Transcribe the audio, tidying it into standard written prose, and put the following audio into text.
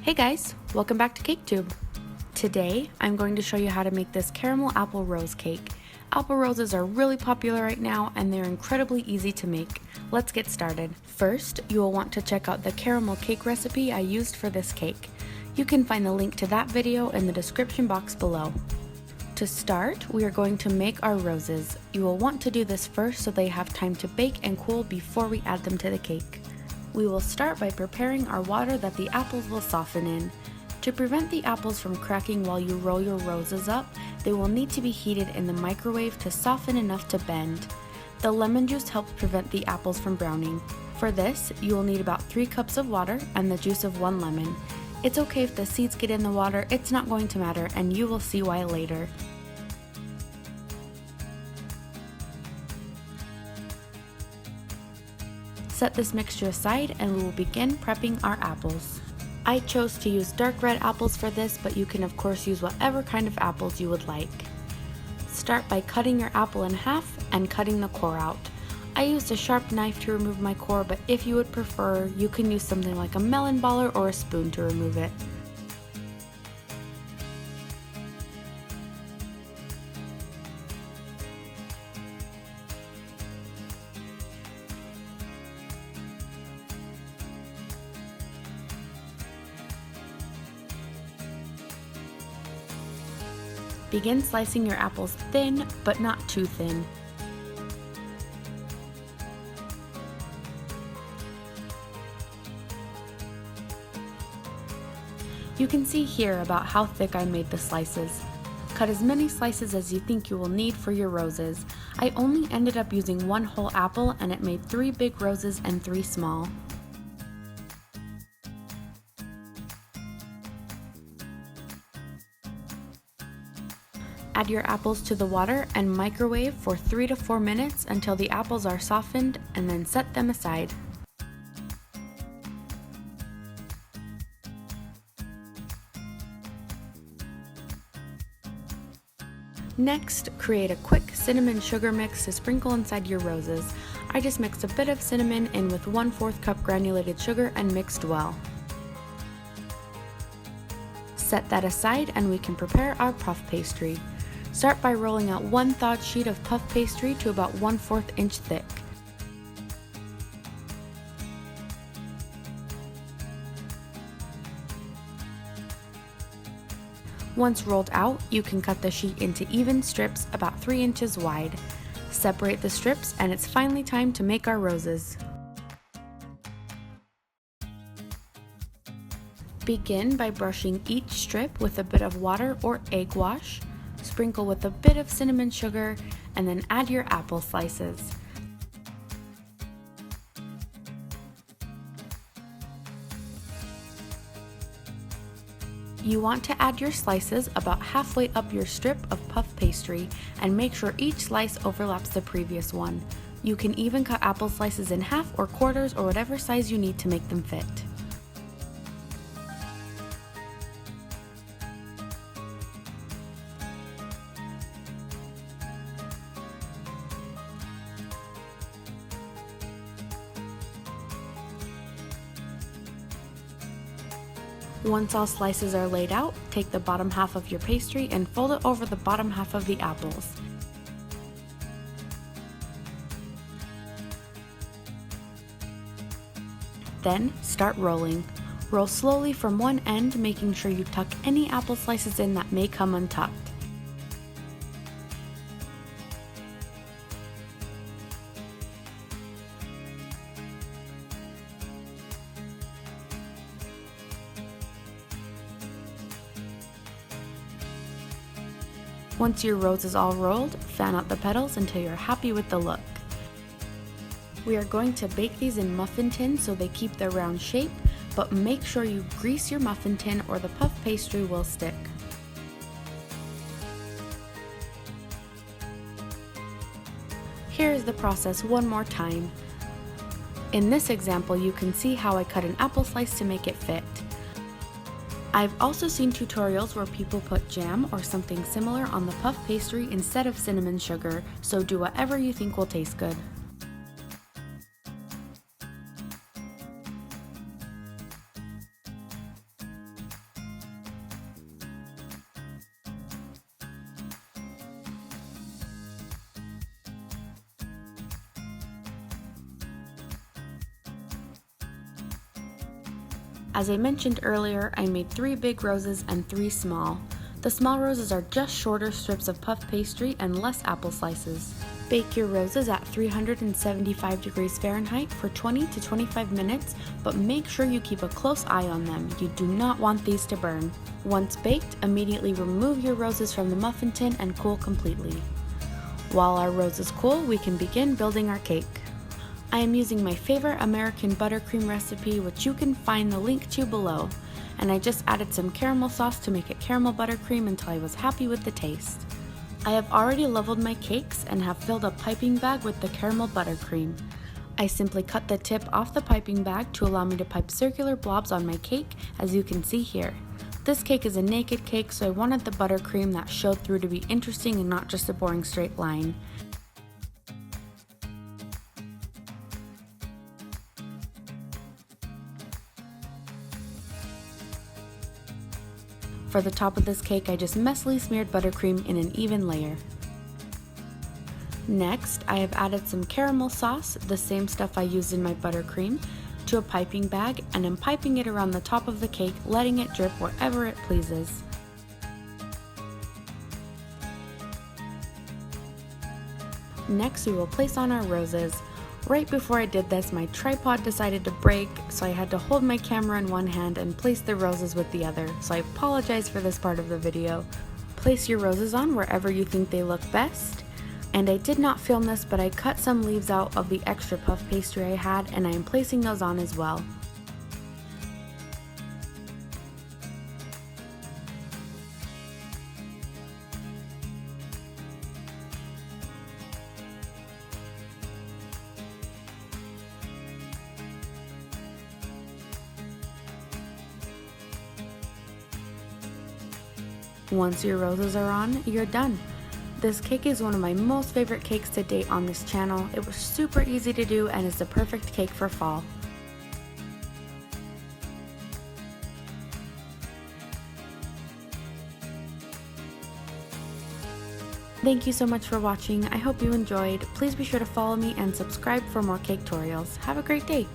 Hey guys, welcome back to CakeTube. Today, I'm going to show you how to make this caramel apple rose cake. Apple roses are really popular right now and they're incredibly easy to make. Let's get started. First, you will want to check out the caramel cake recipe I used for this cake. You can find the link to that video in the description box below. To start, we are going to make our roses. You will want to do this first so they have time to bake and cool before we add them to the cake. We will start by preparing our water that the apples will soften in. To prevent the apples from cracking while you roll your roses up, they will need to be heated in the microwave to soften enough to bend. The lemon juice helps prevent the apples from browning. For this, you will need about 3 cups of water and the juice of 1 lemon. It's okay if the seeds get in the water, it's not going to matter, and you will see why later. Set this mixture aside and we will begin prepping our apples. I chose to use dark red apples for this, but you can of course use whatever kind of apples you would like. Start by cutting your apple in half and cutting the core out. I used a sharp knife to remove my core, but if you would prefer, you can use something like a melon baller or a spoon to remove it. Begin slicing your apples thin, but not too thin. You can see here about how thick I made the slices. Cut as many slices as you think you will need for your roses. I only ended up using 1 whole apple and it made 3 big roses and 3 small. Add your apples to the water and microwave for 3 to 4 minutes until the apples are softened, and then set them aside. Next, create a quick cinnamon sugar mix to sprinkle inside your roses. I just mixed a bit of cinnamon in with 1/4 cup granulated sugar and mixed well. Set that aside and we can prepare our puff pastry. Start by rolling out 1 thawed sheet of puff pastry to about 1/4 inch thick. Once rolled out, you can cut the sheet into even strips about 3 inches wide. Separate the strips and it's finally time to make our roses. Begin by brushing each strip with a bit of water or egg wash. Sprinkle with a bit of cinnamon sugar, and then add your apple slices. You want to add your slices about halfway up your strip of puff pastry and make sure each slice overlaps the previous one. You can even cut apple slices in half or quarters or whatever size you need to make them fit. Once all slices are laid out, take the bottom half of your pastry and fold it over the bottom half of the apples. Then, start rolling. Roll slowly from one end, making sure you tuck any apple slices in that may come untucked. Once your rose is all rolled, fan out the petals until you're happy with the look. We are going to bake these in muffin tins so they keep their round shape, but make sure you grease your muffin tin or the puff pastry will stick. Here is the process one more time. In this example, you can see how I cut an apple slice to make it fit. I've also seen tutorials where people put jam or something similar on the puff pastry instead of cinnamon sugar, so do whatever you think will taste good. As I mentioned earlier, I made 3 big roses and 3 small. The small roses are just shorter strips of puff pastry and less apple slices. Bake your roses at 375 degrees Fahrenheit for 20 to 25 minutes, but make sure you keep a close eye on them. You do not want these to burn. Once baked, immediately remove your roses from the muffin tin and cool completely. While our roses cool, we can begin building our cake. I am using my favorite American buttercream recipe, which you can find the link to below. And I just added some caramel sauce to make it caramel buttercream until I was happy with the taste. I have already leveled my cakes and have filled a piping bag with the caramel buttercream. I simply cut the tip off the piping bag to allow me to pipe circular blobs on my cake, as you can see here. This cake is a naked cake, so I wanted the buttercream that showed through to be interesting and not just a boring straight line. For the top of this cake, I just messily smeared buttercream in an even layer. Next, I have added some caramel sauce, the same stuff I used in my buttercream, to a piping bag, and I'm piping it around the top of the cake, letting it drip wherever it pleases. Next, we will place on our roses. Right before I did this, my tripod decided to break, so I had to hold my camera in one hand and place the roses with the other, so I apologize for this part of the video. Place your roses on wherever you think they look best. And I did not film this, but I cut some leaves out of the extra puff pastry I had, and I am placing those on as well. Once your roses are on, you're done. This cake is one of my most favorite cakes to date on this channel. It was super easy to do and is the perfect cake for fall. Thank you so much for watching. I hope you enjoyed. Please be sure to follow me and subscribe for more cake tutorials. Have a great day!